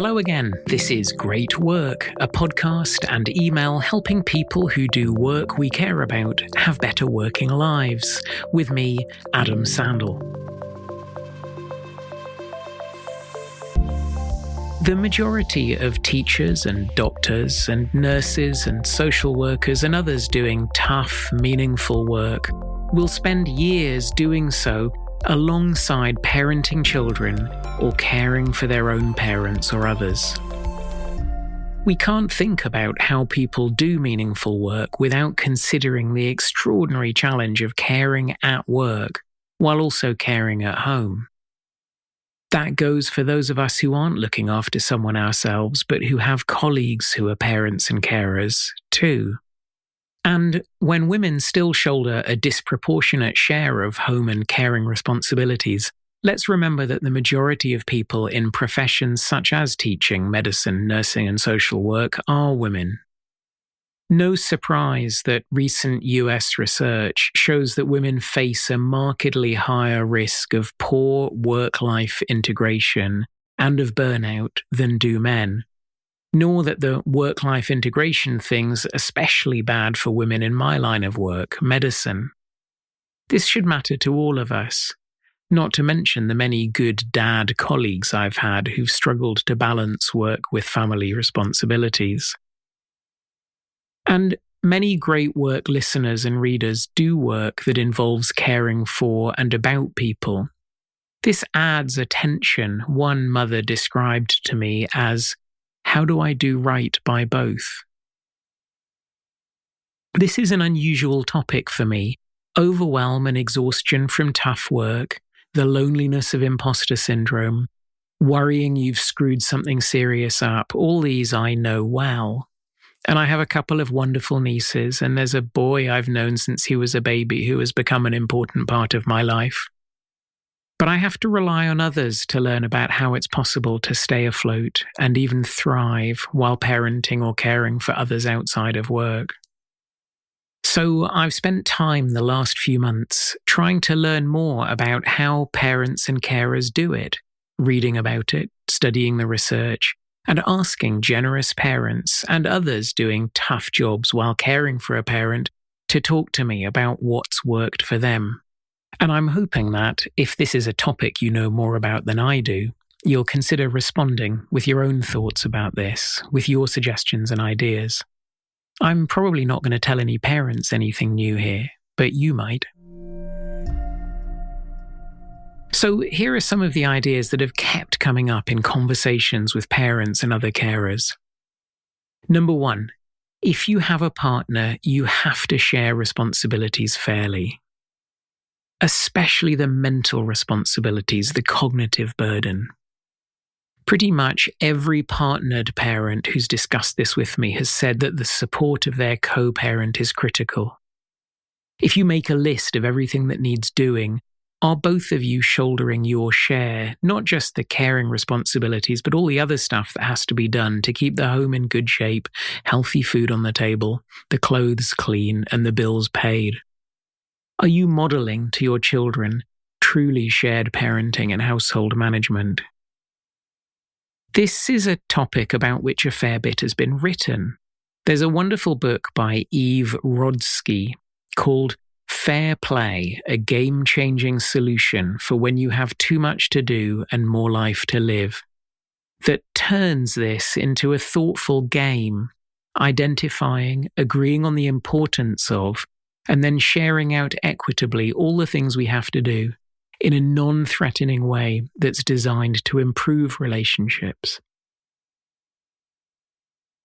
Hello again. This is Great Work, a podcast and email helping people who do work we care about have better working lives. With me, Adam Sandel. The majority of teachers and doctors and nurses and social workers and others doing tough, meaningful work will spend years doing so alongside parenting children or caring for their own parents or others. We can't think about how people do meaningful work without considering the extraordinary challenge of caring at work while also caring at home. That goes for those of us who aren't looking after someone ourselves, but who have colleagues who are parents and carers too. And when women still shoulder a disproportionate share of home and caring responsibilities, let's remember that the majority of people in professions such as teaching, medicine, nursing, and social work are women. No surprise that recent US research shows that women face a markedly higher risk of poor work-life integration and of burnout than do men. Nor that the work-life integration thing's especially bad for women in my line of work, medicine. This should matter to all of us, not to mention the many good dad colleagues I've had who've struggled to balance work with family responsibilities. And many great work listeners and readers do work that involves caring for and about people. This adds a tension one mother described to me as, "How do I do right by both?" This is an unusual topic for me. Overwhelm and exhaustion from tough work, the loneliness of imposter syndrome, worrying you've screwed something serious up, all these I know well. And I have a couple of wonderful nieces, and there's a boy I've known since he was a baby who has become an important part of my life. But I have to rely on others to learn about how it's possible to stay afloat and even thrive while parenting or caring for others outside of work. So I've spent time the last few months trying to learn more about how parents and carers do it, reading about it, studying the research, and asking generous parents and others doing tough jobs while caring for a parent to talk to me about what's worked for them. And I'm hoping that, if this is a topic you know more about than I do, you'll consider responding with your own thoughts about this, with your suggestions and ideas. I'm probably not going to tell any parents anything new here, but you might. So here are some of the ideas that have kept coming up in conversations with parents and other carers. Number 1, if you have a partner, you have to share responsibilities fairly. Especially the mental responsibilities, the cognitive burden. Pretty much every partnered parent who's discussed this with me has said that the support of their co-parent is critical. If you make a list of everything that needs doing, are both of you shouldering your share, not just the caring responsibilities, but all the other stuff that has to be done to keep the home in good shape, healthy food on the table, the clothes clean, and the bills paid? Are you modeling to your children truly shared parenting and household management? This is a topic about which a fair bit has been written. There's a wonderful book by Eve Rodsky called Fair Play, a game-changing solution for when you have too much to do and more life to live, that turns this into a thoughtful game, identifying, agreeing on the importance of, and then sharing out equitably all the things we have to do in a non-threatening way that's designed to improve relationships.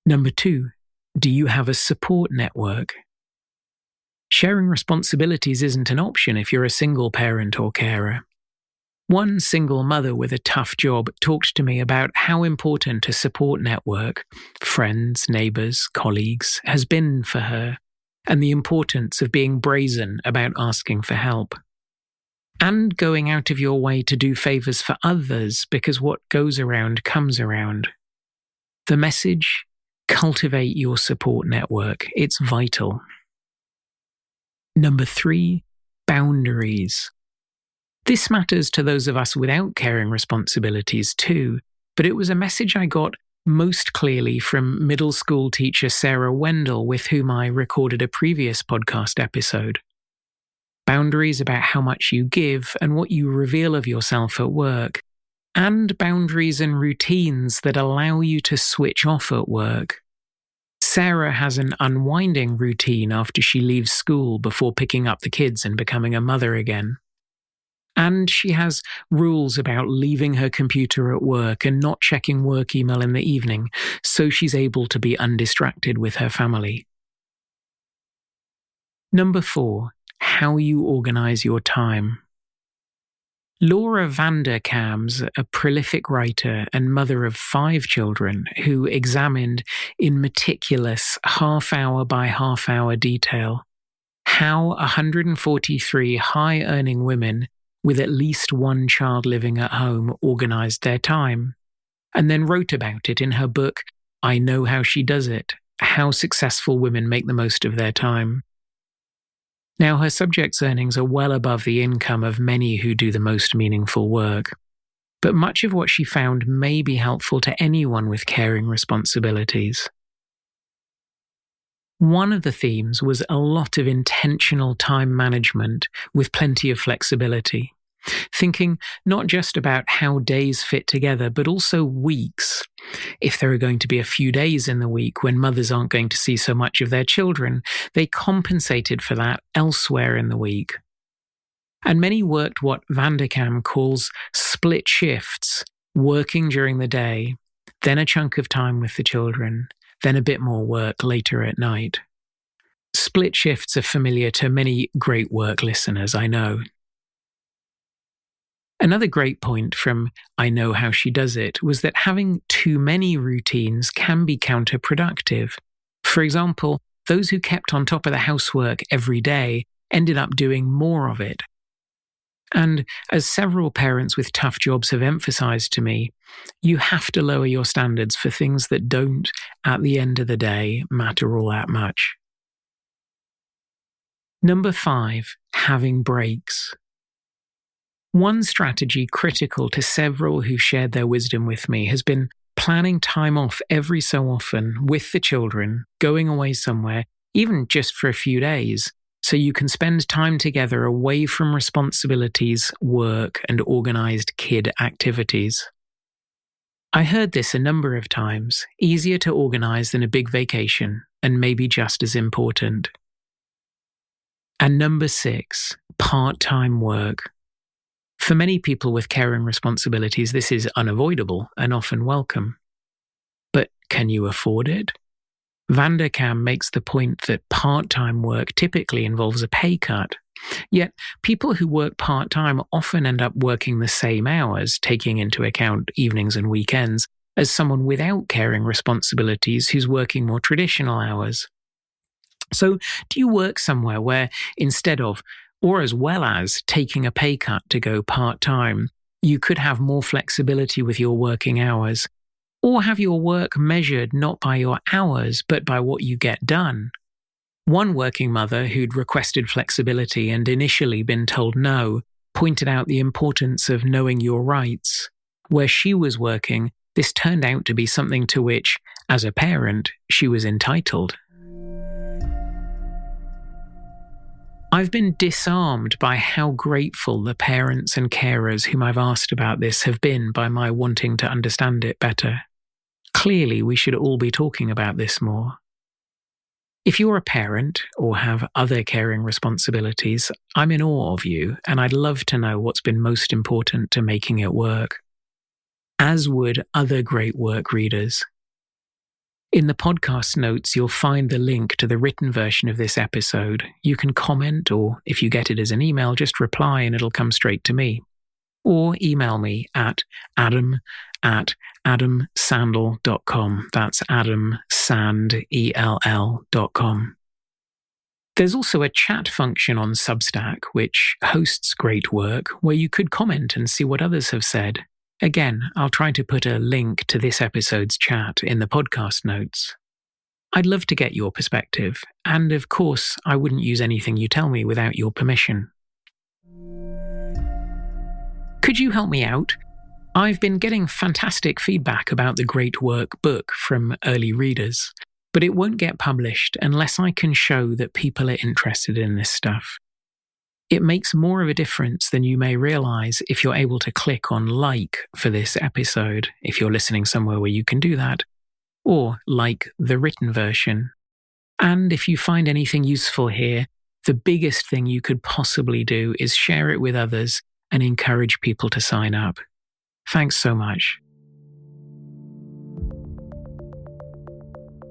Number 2, do you have a support network? Sharing responsibilities isn't an option if you're a single parent or carer. One single mother with a tough job talked to me about how important a support network, friends, neighbours, colleagues, has been for her, and the importance of being brazen about asking for help. And going out of your way to do favours for others, because what goes around comes around. The message: cultivate your support network. It's vital. Number 3, boundaries. This matters to those of us without caring responsibilities too, but it was a message I got most clearly from middle school teacher Sarah Wendell, with whom I recorded a previous podcast episode. Boundaries about how much you give and what you reveal of yourself at work, and boundaries and routines that allow you to switch off at work. Sarah has an unwinding routine after she leaves school before picking up the kids and becoming a mother again. And she has rules about leaving her computer at work and not checking work email in the evening, so she's able to be undistracted with her family. Number 4, how you organize your time. Laura Vanderkam's a prolific writer and mother of 5 children who examined in meticulous half-hour by half-hour detail how 143 high-earning women with at least one child living at home organized their time, and then wrote about it in her book, I Know How She Does It, How Successful Women Make the Most of Their Time. Now, her subject's earnings are well above the income of many who do the most meaningful work, but much of what she found may be helpful to anyone with caring responsibilities. One of the themes was a lot of intentional time management with plenty of flexibility, thinking not just about how days fit together, but also weeks. If there are going to be a few days in the week when mothers aren't going to see so much of their children, they compensated for that elsewhere in the week. And many worked what Vanderkam calls split shifts, working during the day, then a chunk of time with the children, then a bit more work later at night. Split shifts are familiar to many great work listeners, I know. Another great point from I Know How She Does It was that having too many routines can be counterproductive. For example, those who kept on top of the housework every day ended up doing more of it. And as several parents with tough jobs have emphasized to me, you have to lower your standards for things that don't, at the end of the day, matter all that much. Number 5, having breaks. One strategy critical to several who shared their wisdom with me has been planning time off every so often with the children, going away somewhere, even just for a few days, so you can spend time together away from responsibilities, work, and organized kid activities. I heard this a number of times, easier to organize than a big vacation, and maybe just as important. And number 6, part-time work. For many people with caring responsibilities, this is unavoidable and often welcome. But can you afford it? Vanderkam makes the point that part-time work typically involves a pay cut. Yet, people who work part-time often end up working the same hours, taking into account evenings and weekends, as someone without caring responsibilities who's working more traditional hours. So, do you work somewhere where instead of, or as well as, taking a pay cut to go part-time, you could have more flexibility with your working hours? Or have your work measured not by your hours, but by what you get done? One working mother who'd requested flexibility and initially been told no, pointed out the importance of knowing your rights. Where she was working, this turned out to be something to which, as a parent, she was entitled. I've been disarmed by how grateful the parents and carers whom I've asked about this have been by my wanting to understand it better. Clearly, we should all be talking about this more. If you're a parent or have other caring responsibilities, I'm in awe of you, and I'd love to know what's been most important to making it work. As would other great work readers. In the podcast notes, you'll find the link to the written version of this episode. You can comment, or if you get it as an email, just reply and it'll come straight to me. Or email me at adam@adamsandel.com. That's adamsandel.com. There's also a chat function on Substack, which hosts great work, where you could comment and see what others have said. Again, I'll try to put a link to this episode's chat in the podcast notes. I'd love to get your perspective, and of course, I wouldn't use anything you tell me without your permission. Could you help me out? I've been getting fantastic feedback about the Great Work book from early readers, but it won't get published unless I can show that people are interested in this stuff. It makes more of a difference than you may realize if you're able to click on like for this episode, if you're listening somewhere where you can do that, or like the written version. And if you find anything useful here, the biggest thing you could possibly do is share it with others and encourage people to sign up. Thanks so much.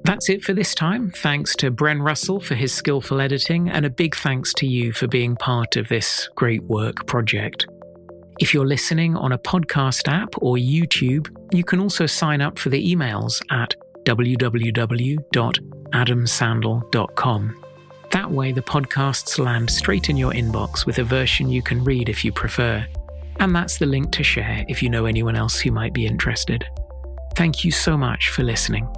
That's it for this time. Thanks to Bren Russell for his skillful editing, and a big thanks to you for being part of this great work project. If you're listening on a podcast app or YouTube, you can also sign up for the emails at www.adamsandel.com. That way the podcasts land straight in your inbox with a version you can read if you prefer. And that's the link to share if you know anyone else who might be interested. Thank you so much for listening.